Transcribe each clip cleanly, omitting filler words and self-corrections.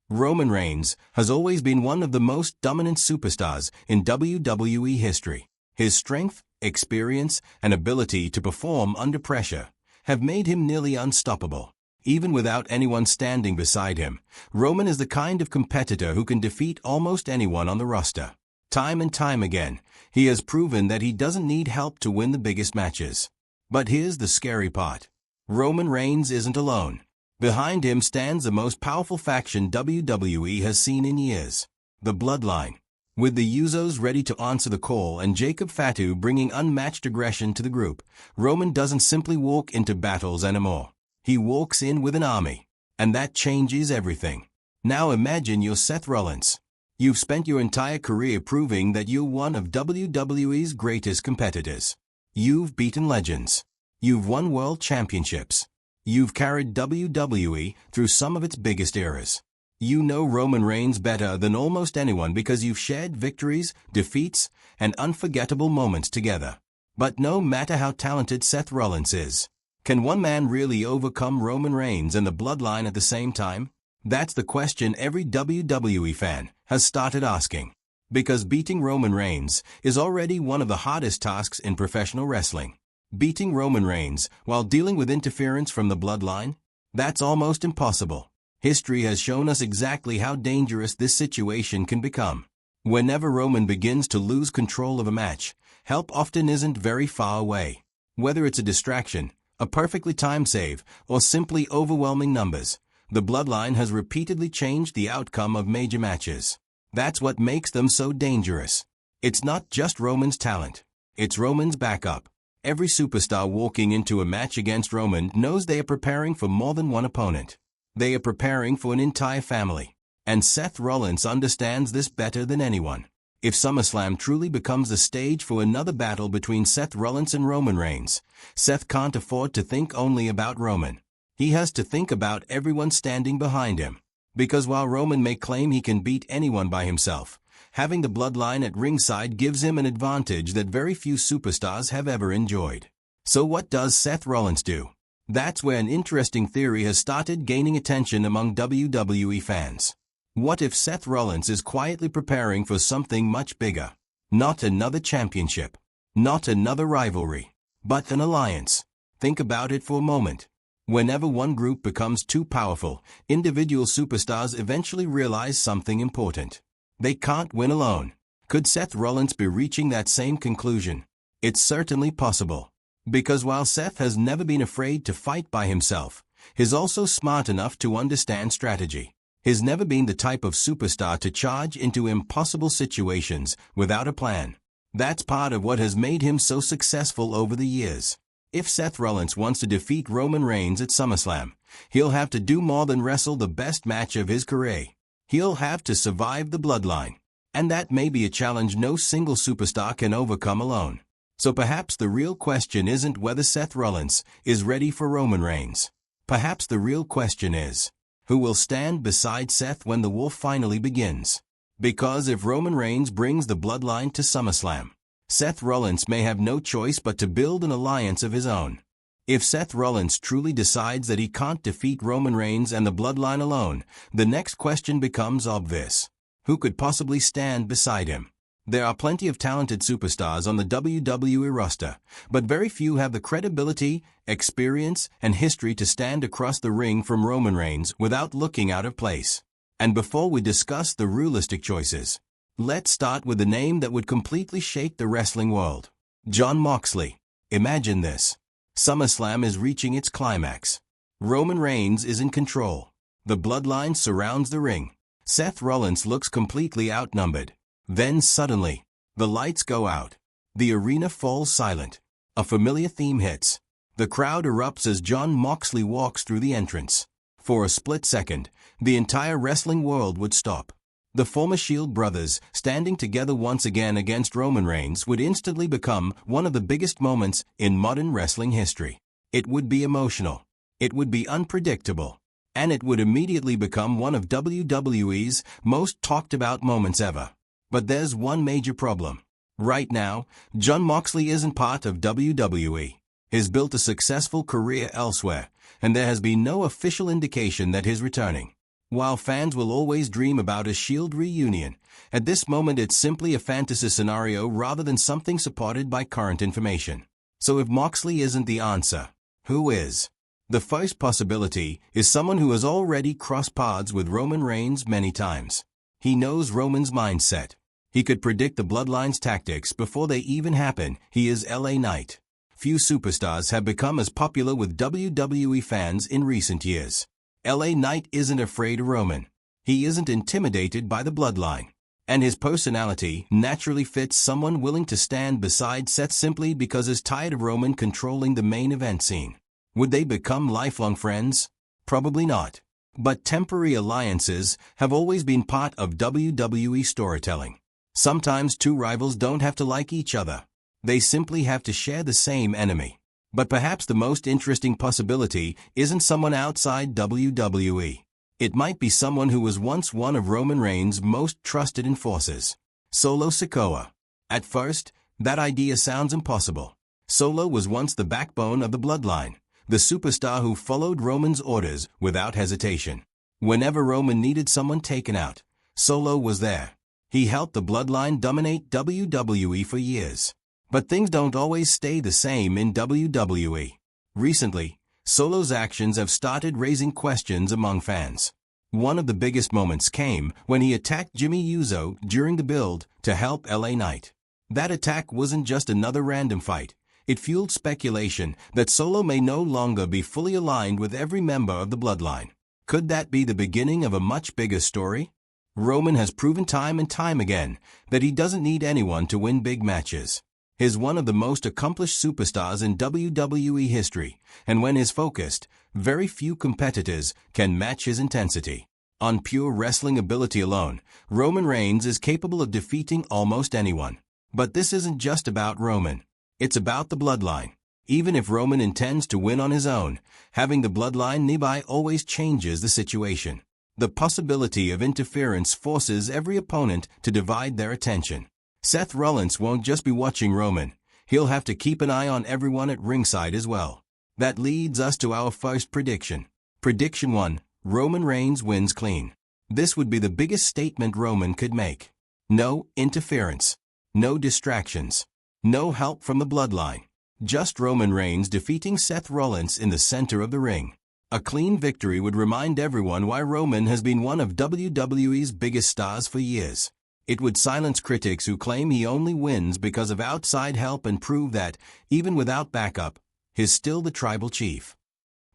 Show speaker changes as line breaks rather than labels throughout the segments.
Roman Reigns has always been one of the most dominant superstars in WWE history. His strength, experience, and ability to perform under pressure have made him nearly unstoppable. Even without anyone standing beside him, Roman is the kind of competitor who can defeat almost anyone on the roster. Time and time again, he has proven that he doesn't need help to win the biggest matches. But here's the scary part. Roman Reigns isn't alone. Behind him stands the most powerful faction WWE has seen in years, the Bloodline. With the Usos ready to answer the call and Jacob Fatu bringing unmatched aggression to the group, Roman doesn't simply walk into battles anymore. He walks in with an army. And that changes everything. Now imagine you're Seth Rollins. You've spent your entire career proving that you're one of WWE's greatest competitors. You've beaten legends. You've won world championships. You've carried WWE through some of its biggest eras. You know Roman Reigns better than almost anyone because you've shared victories, defeats, and unforgettable moments together. But no matter how talented Seth Rollins is, can one man really overcome Roman Reigns and the Bloodline at the same time? That's the question every WWE fan has started asking. Because beating Roman Reigns is already one of the hardest tasks in professional wrestling. Beating Roman Reigns while dealing with interference from the Bloodline? That's almost impossible. History has shown us exactly how dangerous this situation can become. Whenever Roman begins to lose control of a match, help often isn't very far away. Whether it's a distraction, a perfectly timed save, or simply overwhelming numbers, the Bloodline has repeatedly changed the outcome of major matches. That's what makes them so dangerous. It's not just Roman's talent. It's Roman's backup. Every superstar walking into a match against Roman knows they are preparing for more than one opponent. They are preparing for an entire family. And Seth Rollins understands this better than anyone. If SummerSlam truly becomes the stage for another battle between Seth Rollins and Roman Reigns, Seth can't afford to think only about Roman. He has to think about everyone standing behind him. Because while Roman may claim he can beat anyone by himself, having the Bloodline at ringside gives him an advantage that very few superstars have ever enjoyed. So what does Seth Rollins do? That's where an interesting theory has started gaining attention among WWE fans. What if Seth Rollins is quietly preparing for something much bigger? Not another championship. Not another rivalry. But an alliance. Think about it for a moment. Whenever one group becomes too powerful, individual superstars eventually realize something important. They can't win alone. Could Seth Rollins be reaching that same conclusion? It's certainly possible. Because while Seth has never been afraid to fight by himself, he's also smart enough to understand strategy. He's never been the type of superstar to charge into impossible situations without a plan. That's part of what has made him so successful over the years. If Seth Rollins wants to defeat Roman Reigns at SummerSlam, he'll have to do more than wrestle the best match of his career. He'll have to survive the Bloodline. And that may be a challenge no single superstar can overcome alone. So perhaps the real question isn't whether Seth Rollins is ready for Roman Reigns. Perhaps the real question is, who will stand beside Seth when the war finally begins? Because if Roman Reigns brings the Bloodline to SummerSlam, Seth Rollins may have no choice but to build an alliance of his own. If Seth Rollins truly decides that he can't defeat Roman Reigns and the Bloodline alone, the next question becomes obvious. Who could possibly stand beside him? There are plenty of talented superstars on the WWE roster, but very few have the credibility, experience, and history to stand across the ring from Roman Reigns without looking out of place. And before we discuss the realistic choices, let's start with the name that would completely shake the wrestling world. Jon Moxley. Imagine this. SummerSlam is reaching its climax. Roman Reigns is in control. The Bloodline surrounds the ring. Seth Rollins looks completely outnumbered. Then suddenly, the lights go out. The arena falls silent. A familiar theme hits. The crowd erupts as Jon Moxley walks through the entrance. For a split second, the entire wrestling world would stop. The former Shield brothers, standing together once again against Roman Reigns, would instantly become one of the biggest moments in modern wrestling history. It would be emotional. It would be unpredictable. And it would immediately become one of WWE's most talked about moments ever. But there's one major problem. Right now, Jon Moxley isn't part of WWE. He's built a successful career elsewhere, and there has been no official indication that he's returning. While fans will always dream about a Shield reunion, at this moment it's simply a fantasy scenario rather than something supported by current information. So if Moxley isn't the answer, who is? The first possibility is someone who has already crossed paths with Roman Reigns many times. He knows Roman's mindset. He could predict the Bloodline's tactics before they even happen. He is LA Knight. Few superstars have become as popular with WWE fans in recent years. LA Knight isn't afraid of Roman. He isn't intimidated by the Bloodline. And his personality naturally fits someone willing to stand beside Seth simply because he's tired of Roman controlling the main event scene. Would they become lifelong friends? Probably not. But temporary alliances have always been part of WWE storytelling. Sometimes two rivals don't have to like each other. They simply have to share the same enemy. But perhaps the most interesting possibility isn't someone outside WWE. It might be someone who was once one of Roman Reigns' most trusted enforcers. Solo Sikoa. At first, that idea sounds impossible. Solo was once the backbone of the Bloodline, the superstar who followed Roman's orders without hesitation. Whenever Roman needed someone taken out, Solo was there. He helped the Bloodline dominate WWE for years. But things don't always stay the same in WWE. Recently, Solo's actions have started raising questions among fans. One of the biggest moments came when he attacked Jimmy Uso during the build to help LA Knight. That attack wasn't just another random fight. It fueled speculation that Solo may no longer be fully aligned with every member of the Bloodline. Could that be the beginning of a much bigger story? Roman has proven time and time again that he doesn't need anyone to win big matches. He's one of the most accomplished superstars in WWE history, and when he's focused, very few competitors can match his intensity. On pure wrestling ability alone, Roman Reigns is capable of defeating almost anyone. But this isn't just about Roman. It's about the Bloodline. Even if Roman intends to win on his own, having the Bloodline nearby always changes the situation. The possibility of interference forces every opponent to divide their attention. Seth Rollins won't just be watching Roman. He'll have to keep an eye on everyone at ringside as well. That leads us to our first prediction. Prediction 1. Roman Reigns wins clean. This would be the biggest statement Roman could make. No interference. No distractions. No help from the Bloodline. Just Roman Reigns defeating Seth Rollins in the center of the ring. A clean victory would remind everyone why Roman has been one of WWE's biggest stars for years. It would silence critics who claim he only wins because of outside help and prove that, even without backup, he's still the tribal chief.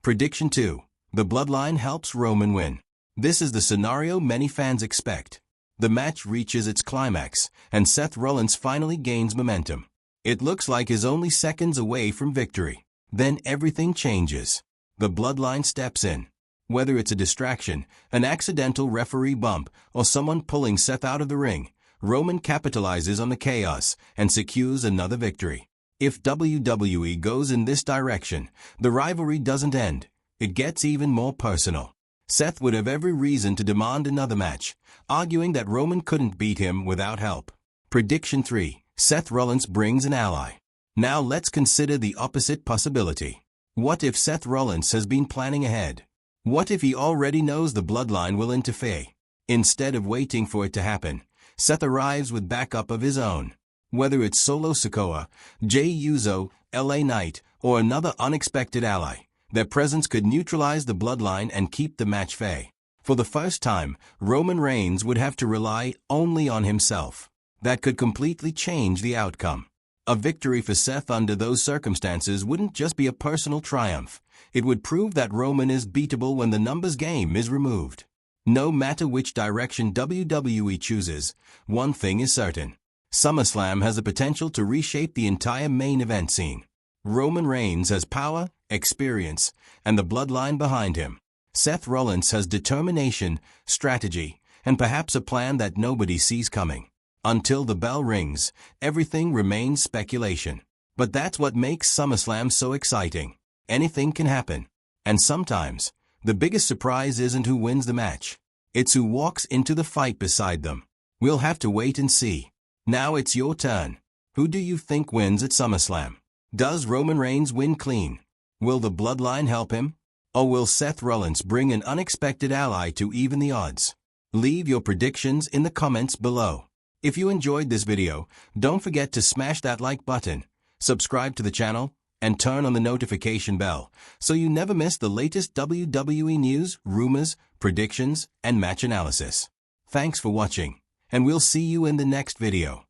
Prediction 2. The Bloodline helps Roman win. This is the scenario many fans expect. The match reaches its climax, and Seth Rollins finally gains momentum. It looks like he's only seconds away from victory. Then everything changes. The Bloodline steps in. Whether it's a distraction, an accidental referee bump, or someone pulling Seth out of the ring, Roman capitalizes on the chaos and secures another victory. If WWE goes in this direction, the rivalry doesn't end. It gets even more personal. Seth would have every reason to demand another match, arguing that Roman couldn't beat him without help. Prediction 3. Seth Rollins brings an ally. Now let's consider the opposite possibility. What if Seth Rollins has been planning ahead? What if he already knows the Bloodline will interfere? Instead of waiting for it to happen, Seth arrives with backup of his own. Whether it's Solo Sikoa, Jey Uso, LA Knight, or another unexpected ally, their presence could neutralize the Bloodline and keep the match fair. For the first time, Roman Reigns would have to rely only on himself. That could completely change the outcome. A victory for Seth under those circumstances wouldn't just be a personal triumph. It would prove that Roman is beatable when the numbers game is removed. No matter which direction WWE chooses, one thing is certain. SummerSlam has the potential to reshape the entire main event scene. Roman Reigns has power, experience, and the Bloodline behind him. Seth Rollins has determination, strategy, and perhaps a plan that nobody sees coming. Until the bell rings, everything remains speculation. But that's what makes SummerSlam so exciting. Anything can happen. And sometimes, the biggest surprise isn't who wins the match. It's who walks into the fight beside them. We'll have to wait and see. Now it's your turn. Who do you think wins at SummerSlam? Does Roman Reigns win clean? Will the Bloodline help him? Or will Seth Rollins bring an unexpected ally to even the odds? Leave your predictions in the comments below. If you enjoyed this video, don't forget to smash that like button, subscribe to the channel, and turn on the notification bell so you never miss the latest WWE news, rumors, predictions, and match analysis. Thanks for watching, and we'll see you in the next video.